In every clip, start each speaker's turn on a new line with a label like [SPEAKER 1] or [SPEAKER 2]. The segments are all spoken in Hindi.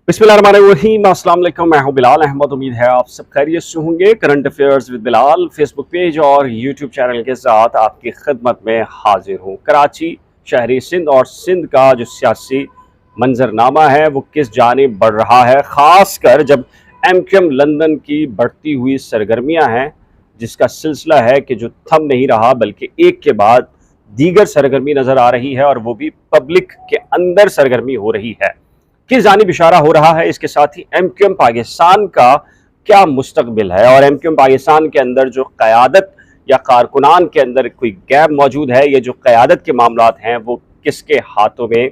[SPEAKER 1] बिस्मिल्लाहिर्रहमानिर्रहीम, अस्सलाम वालेकुम। मैं हूं बिलाल अहमद। उम्मीद है आप सब खैरियत से होंगे। Current affairs with Bilal Facebook page और यूट्यूब चैनल के साथ आपकी खिदमत में हाजिर हूं। कराची, शहरी सिंध और सिंध का जो सियासी मंजरनामा है वो किस जानिब बढ़ रहा है, ख़ासकर जब MQM लंदन की बढ़ती हुई सरगर्मियां हैं, जिसका सिलसिला है कि जो थम नहीं रहा बल्कि एक के बाद दीगर सरगर्मी नज़र आ रही है और वो भी पब्लिक के अंदर सरगर्मी हो रही है। किस जानिब इशारा हो रहा है, इसके साथ ही MQM पाकिस्तान का क्या मुस्तकबिल है और MQM पाकिस्तान के अंदर जो क़यादत या कारकुनान के अंदर कोई गैप मौजूद है, ये जो क़यादत के मामलात हैं वो किसके हाथों में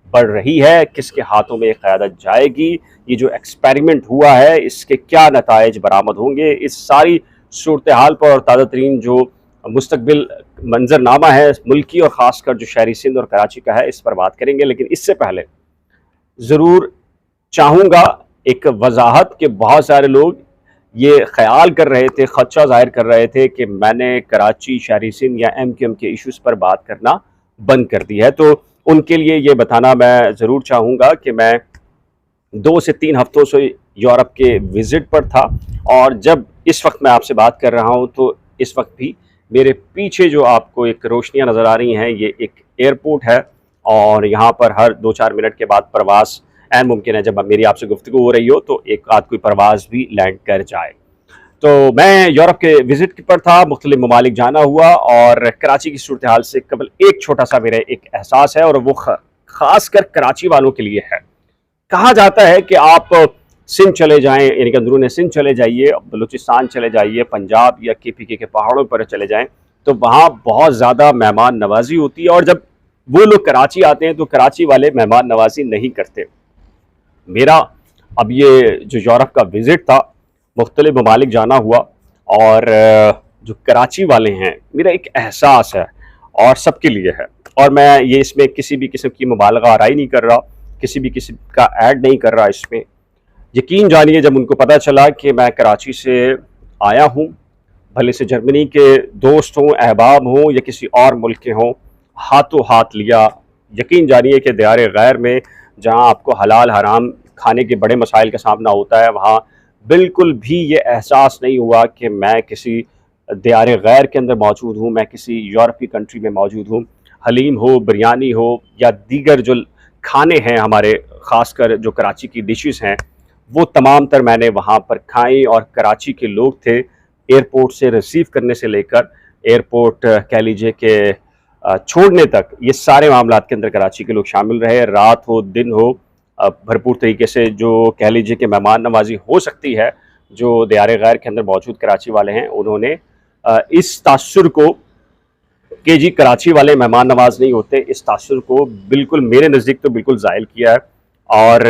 [SPEAKER 1] बढ़ रही है, किसके हाथों में क़यादत जाएगी, ये जो एक्सपेरिमेंट हुआ है इसके क्या नताइज बरामद होंगे, इस सारी सूरत हाल पर और ताज़ा तरीन जो मुस्तकबिल मंजरनामा है मुल्की और ख़ासकर जो शहरी सिंध और कराची का है, इस पर बात करेंगे। लेकिन इससे पहले ज़रूर चाहूँगा एक वजाहत कि बहुत सारे लोग ये ख्याल कर रहे थे, खदशा ज़ाहिर कर रहे थे कि मैंने कराची, शहरी सिंध या MQM के इश्यूज़ पर बात करना बंद कर दी है। तो उनके लिए ये बताना मैं ज़रूर चाहूँगा कि मैं 2 से 3 हफ्तों से यूरोप के विज़िट पर था और जब इस वक्त मैं आपसे बात कर रहा हूँ तो इस वक्त भी मेरे पीछे जो आपको एक रोशनियाँ नज़र आ रही हैं, ये एक एयरपोर्ट है और यहाँ पर हर 2-4 मिनट के बाद प्रवास ऐन मुमकिन है। जब मेरी आपसे गुफ्तगू हो रही हो तो एक आध कोई प्रवास भी लैंड कर जाए। तो मैं यूरोप के विज़िट पर था, मुख्तलिफ ममालिक जाना हुआ और कराची की सूरत हाल से कबल एक छोटा सा मेरा एक एहसास है और वो ख़ास कर कराची वालों के लिए है। कहा जाता है कि आप सिंध चले जाएं, यानी कि अंदरून सिंध चले जाइए, बलूचिस्तान चले जाइए, पंजाब या KPK के पहाड़ों पर चले जाएं तो वहाँ बहुत ज़्यादा मेहमान नवाजी होती है और जब वो लोग कराची आते हैं तो कराची वाले मेहमान नवाजी नहीं करते। मेरा अब ये जो यूरोप का विज़िट था, मुख्तलिफ ममालिक जाना हुआ और जो कराची वाले हैं, मेरा एक एहसास है और सबके लिए है और मैं ये इसमें किसी भी किस्म की मुबालगा आराई नहीं कर रहा, किसी भी किस्म का ऐड नहीं कर रहा इसमें। यकीन जानिए जब उनको पता चला कि मैं कराची से आया हूँ, भले से जर्मनी के दोस्त हों, अहबाब हों या किसी और मुल्क के हों, हाथों हाथ लिया। यकीन जानिए कि दियार गैर में जहाँ आपको हलाल हराम खाने के बड़े मसाइल का सामना होता है, वहाँ बिल्कुल भी ये एहसास नहीं हुआ कि मैं किसी दियार गैर के अंदर मौजूद हूँ, मैं किसी यूरोपीय कंट्री में मौजूद हूँ। हलीम हो, बिरयानी हो या दीगर जो खाने हैं हमारे, ख़ासकर जो कराची की डिशेज़ हैं, वो तमाम तर मैंने वहाँ पर खाई और कराची के लोग थे एयरपोर्ट से रिसीव करने से लेकर एयरपोर्ट कह लीजिए कि छोड़ने तक, ये सारे मामलात के अंदर कराची के लोग शामिल रहे। रात हो, दिन हो, भरपूर तरीके से जो कह लीजिए कि मेहमान नवाजी हो सकती है, जो दियार गैर के अंदर मौजूद कराची वाले हैं, उन्होंने इस तासुर को कि जी कराची वाले मेहमान नवाज नहीं होते, इस तासुर को बिल्कुल मेरे नज़दीक तो बिल्कुल ज़ायल किया है और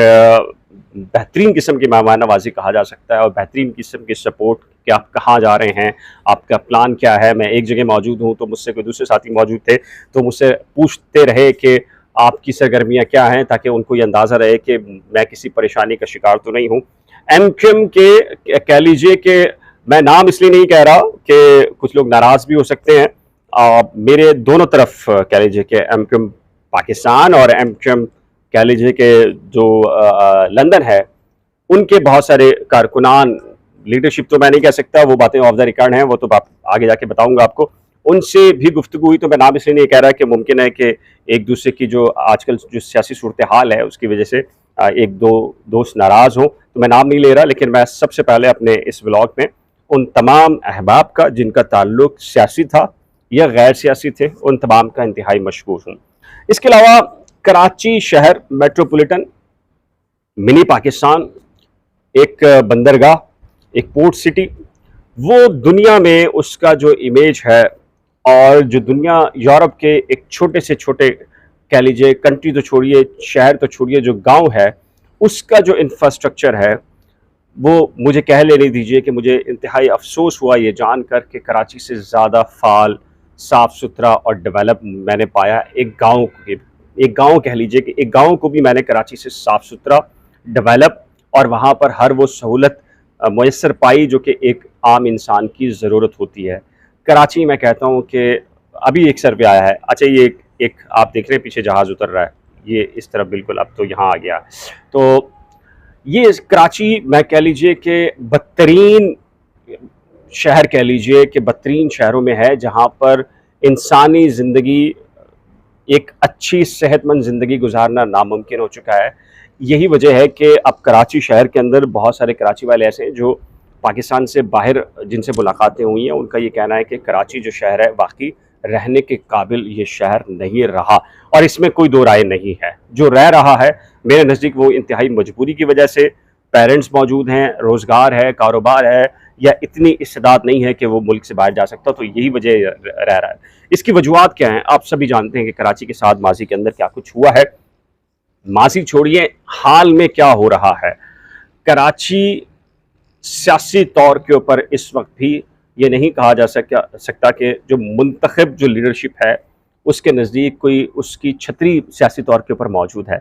[SPEAKER 1] बेहतरीन किस्म की मेहमान नवाजी कहा जा सकता है और बेहतरीन किस्म की सपोर्ट कि आप कहाँ जा रहे हैं, आपका प्लान क्या है। मैं एक जगह मौजूद हूँ तो मुझसे कोई दूसरे साथी मौजूद थे तो मुझसे पूछते रहे कि आपकी सरगर्मियाँ क्या हैं, ताकि उनको ये अंदाज़ा रहे कि मैं किसी परेशानी का शिकार तो नहीं हूँ। MQM के कह लीजिए कि मैं नाम इसलिए नहीं कह रहा कि कुछ लोग नाराज़ भी हो सकते हैं। मेरे दोनों तरफ कह लीजिए कि MQM पाकिस्तान और MQM कह लीजिए कि जो लंदन है, उनके बहुत सारे कारकुनान, लीडरशिप तो मैं नहीं कह सकता, वो बातें ऑफ द रिकॉर्ड हैं, वो तो आगे जाके बताऊंगा आपको। उनसे भी गुफ्तगू हुई तो मैं नाम इसलिए नहीं कह रहा कि मुमकिन है कि एक दूसरे की जो आजकल जो सियासी सूरत हाल है उसकी वजह से एक दो दोस्त नाराज़ हों, तो मैं नाम नहीं ले रहा। लेकिन मैं सबसे पहले अपने इस व्लॉग में उन तमाम अहबाब का जिनका ताल्लुक सियासी था या गैर सियासी थे, उन तमाम का इंतहाई मशकूर हूँ। इसके अलावा कराची शहर मेट्रोपॉलिटन, मिनी पाकिस्तान, एक बंदरगाह, एक पोर्ट सिटी, वो दुनिया में उसका जो इमेज है और जो दुनिया यूरोप के एक छोटे से छोटे कह लीजिए, कंट्री तो छोड़िए, शहर तो छोड़िए, जो गांव है उसका जो इंफ्रास्ट्रक्चर है, वो मुझे कह लेने दीजिए कि मुझे इंतहाई अफसोस हुआ ये जानकर कि कराची से ज़्यादा फाल, साफ़ सुथरा और डेवलप मैंने पाया एक गांव कह लीजिए कि एक गांव को भी मैंने कराची से साफ़ सुथरा, डेवलप और वहाँ पर हर वो सहूलत मैसर पाई जो कि एक आम इंसान की ज़रूरत होती है। कराची मैं कहता हूँ कि अभी एक सर्वे आया है, अच्छा ये एक आप देख रहे हैं पीछे जहाज़ उतर रहा है, ये इस तरफ बिल्कुल अब तो यहाँ आ गया। तो ये कराची मैं कह लीजिए कि बदतरीन शहर कह लीजिए कि बदतरीन शहरों में है, जहाँ पर इंसानी ज़िंदगी, एक अच्छी सेहतमंद ज़िंदगी गुजारना नामुमकिन हो चुका है। यही वजह है कि अब कराची शहर के अंदर बहुत सारे कराची वाले ऐसे हैं जो पाकिस्तान से बाहर जिनसे मुलाकातें हुई हैं, उनका ये कहना है कि कराची जो शहर है वाकई रहने के काबिल ये शहर नहीं रहा, और इसमें कोई दो राय नहीं है। जो रह रहा है मेरे नज़दीक वो इंतहाई मजबूरी की वजह से, पेरेंट्स मौजूद हैं, रोज़गार है, कारोबार है, या इतनी इस्तेदाद नहीं है कि वो मुल्क से बाहर जा सकता, तो यही वजह रह रहा है। इसकी वजूहत क्या हैं? आप सभी जानते हैं कि कराची के साथ माजी के अंदर क्या कुछ हुआ है। माजी छोड़िए, हाल में क्या हो रहा है। कराची सियासी तौर के ऊपर इस वक्त भी ये नहीं कहा जा सकता कि जो मुंतखब जो लीडरशिप है उसके नज़दीक कोई उसकी छतरी सियासी तौर के ऊपर मौजूद है।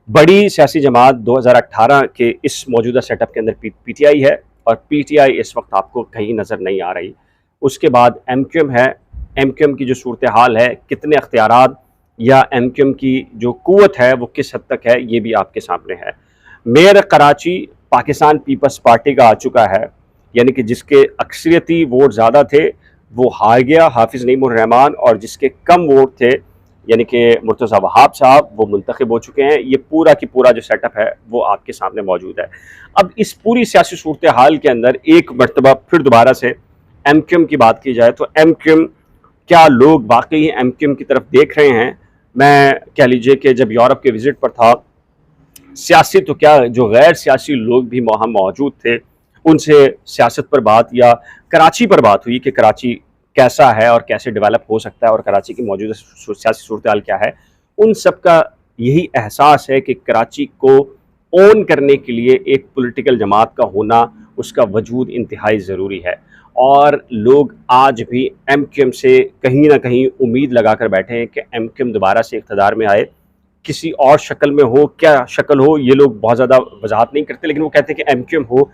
[SPEAKER 1] बड़ी सियासी जमात 2018 के इस मौजूदा सेटअप के अंदर पीटीआई है, और पीटीआई इस वक्त आपको कहीं नज़र नहीं आ रही। उसके बाद एमक्यूएम है। एमक्यूएम की जो सूरत हाल है, कितने अख्तियारात या एमक्यूएम की जो क़ुव्वत है वो किस हद तक है, ये भी आपके सामने है। मेयर कराची पाकिस्तान पीपल्स पार्टी का आ चुका है, यानी कि जिसके अक्सरियती वोट ज़्यादा थे वो हार गया, हाफिज़ नईमुर रहमान, और जिसके कम वोट थे यानी कि मुर्तज़ा वहाब साहब, वो मुंतखब हो चुके हैं। ये पूरा की पूरा जो सेटअप है वो आपके सामने मौजूद है। अब इस पूरी सियासी सूरत हाल के अंदर एक मरतबा फिर दोबारा से एमक्यूएम की बात की जाए तो एमक्यूएम, क्या लोग वाकई एमक्यूएम की तरफ देख रहे हैं? मैं कह लीजिए कि जब यूरोप के विज़िट पर था, सियासी तो क्या, जो गैर सियासी लोग भी वहाँ मौजूद थे, उनसे सियासत पर बात या कराची पर बात हुई कि कराची कैसा है और कैसे डेवलप हो सकता है और कराची की मौजूदा सियासी सूरत हाल क्या है। उन सब का यही एहसास है कि कराची को ओन करने के लिए एक पॉलिटिकल जमात का होना, उसका वजूद इंतहाई ज़रूरी है, और लोग आज भी एमक्यूएम से कहीं ना कहीं उम्मीद लगा कर बैठे हैं कि एमक्यूएम दोबारा से इक़्तिदार में आए। किसी और शक्ल में हो, क्या शक्ल हो ये लोग बहुत ज़्यादा वजाहत नहीं करते, लेकिन वो कहते हैं कि एमक्यूएम हो,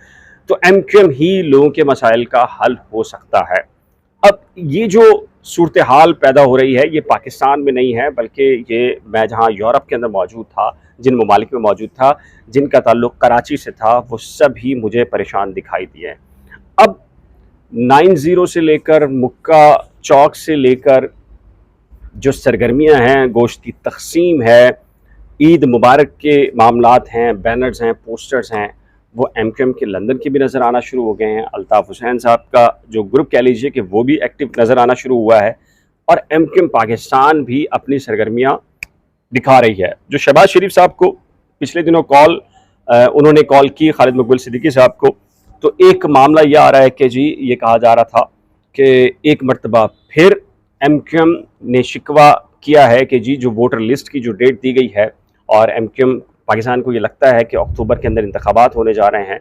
[SPEAKER 1] तो एमक्यूएम ही लोगों के मसाइल का हल हो सकता है। अब ये जो सूरत हाल पैदा हो रही है ये पाकिस्तान में नहीं है, बल्कि ये मैं जहाँ यूरोप के अंदर मौजूद था, जिन ममालिक में मौजूद था, जिनका ताल्लुक़ कराची से था, वो सब ही मुझे परेशान दिखाई दिए। अब 90 से लेकर मुक्का चौक से लेकर जो सरगर्मियाँ हैं, गोश्त की तकसीम है, ईद मुबारक के मामलात हैं, बैनर्स हैं, पोस्टर्स हैं, वो एमक्यूएम के लंदन के भी नज़र आना शुरू हो गए हैं। अल्ताफ़ हुसैन साहब का जो ग्रुप कह लीजिए कि वो भी एक्टिव नज़र आना शुरू हुआ है, और एमक्यूएम पाकिस्तान भी अपनी सरगर्मियाँ दिखा रही है। जो शहबाज शरीफ साहब को पिछले दिनों उन्होंने कॉल की खालिद मकबूल सिद्दीकी साहब को, तो एक मामला ये आ रहा है कि जी ये कहा जा रहा था कि एक मरतबा फिर एमक्यूएम ने शिकवा किया है कि जी जो वोटर लिस्ट की जो डेट दी गई है, और एमक्यूएम पाकिस्तान को ये लगता है कि अक्टूबर के अंदर इंतखाबात होने जा रहे हैं,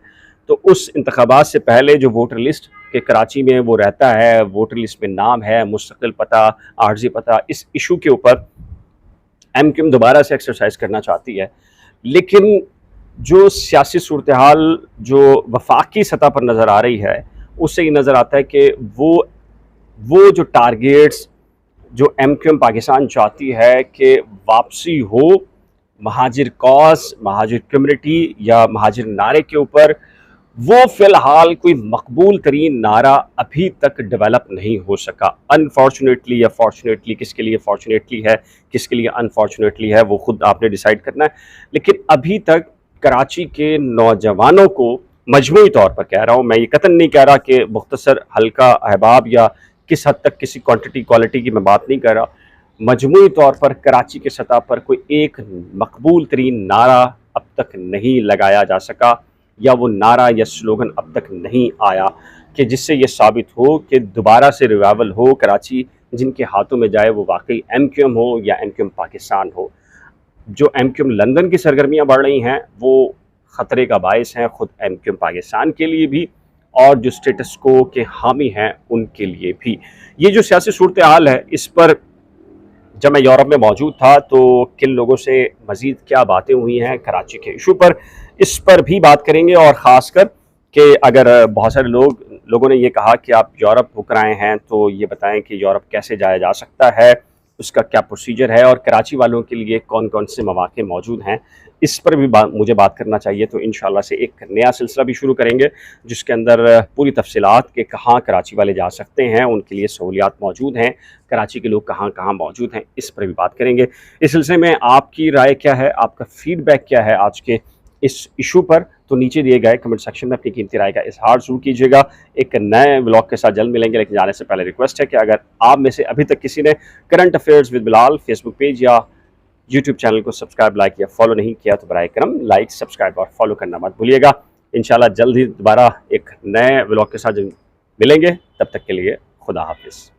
[SPEAKER 1] तो उस इंतखाबात से पहले जो वोटर लिस्ट के कराची में वो रहता है, वोटर लिस्ट में नाम है, मुस्तकिल पता, आर्जी पता, इस इशू के ऊपर एमक्यूएम दोबारा से एक्सरसाइज करना चाहती है। लेकिन जो सियासी सूरत हाल जो वफाकी सतह पर नज़र आ रही है, उससे ये नज़र आता है कि वो जो टारगेट्स जो एमक्यूएम पाकिस्तान चाहती है कि वापसी हो महाजिर कॉज, महाजिर कम्युनिटी या महाजिर नारे के ऊपर, वो फ़िलहाल कोई मकबूल तरीन नारा अभी तक डेवलप नहीं हो सका। अनफॉर्चुनेटली या फॉर्चुनेटली, किसके लिए फॉर्चुनेटली है, किसके लिए अनफॉर्चुनेटली है, वो खुद आपने डिसाइड करना है। लेकिन अभी तक कराची के नौजवानों को, मजमूई तौर पर कह रहा हूँ मैं, ये कतन नहीं कह रहा कि मुख्तसर हल्का अहबाब या किस हद तक किसी क्वांटिटी क्वालिटी की मैं बात नहीं कर रहा, मजमूई तौर पर कराची के सतह पर कोई एक मकबूल तरीन नारा अब तक नहीं लगाया जा सका, या वो नारा या स्लोगन अब तक नहीं आया कि जिससे ये साबित हो कि दोबारा से रिवाइवल हो कराची, जिनके हाथों में जाए वो वाकई एमक्यूएम हो या एमक्यूएम पाकिस्तान हो। जो एमक्यूएम लंदन की सरगर्मियाँ बढ़ रही हैं वो ख़तरे का बायस हैं, ख़ुद एमक्यूएम पाकिस्तान के लिए भी और जो स्टेटस को के हामी हैं उनके लिए भी। ये जो सियासी सूरत हाल है, इस पर जब मैं यूरोप में मौजूद था तो किन लोगों से मज़ीद क्या बातें हुई हैं कराची के इशू पर, इस पर भी बात करेंगे। और ख़ासकर कि अगर बहुत सारे लोगों ने ये कहा कि आप यूरोप होकर आए हैं तो ये बताएं कि यूरोप कैसे जाया जा सकता है, उसका क्या प्रोसीजर है, और कराची वालों के लिए कौन कौन से मौक़े मौजूद हैं। इस पर भी मुझे बात करना चाहिए, तो इंशाल्लाह से एक नया सिलसिला भी शुरू करेंगे जिसके अंदर पूरी तफसीलात के कहाँ कराची वाले जा सकते हैं, उनके लिए सहूलियात मौजूद हैं, कराची के लोग कहाँ कहाँ मौजूद हैं, इस पर भी बात करेंगे। इस सिलसिले में आपकी राय क्या है, आपका फीडबैक क्या है आज के इस इशू पर, तो नीचे दिए गए कमेंट सेक्शन में अपनी कीमती राय का इजहार ज़रूर कीजिएगा। एक नए व्लॉग के साथ जल्द मिलेंगे, लेकिन जाने से पहले रिक्वेस्ट है कि अगर आप में से अभी तक किसी ने current affairs with Bilal Facebook page या यूट्यूब चैनल को सब्सक्राइब, लाइक या फॉलो नहीं किया तो बराए करम लाइक, सब्सक्राइब और फॉलो करना मत भूलिएगा। इंशाल्लाह जल्द ही दोबारा एक नए व्लॉग के साथ मिलेंगे, तब तक के लिए खुदा हाफिज़।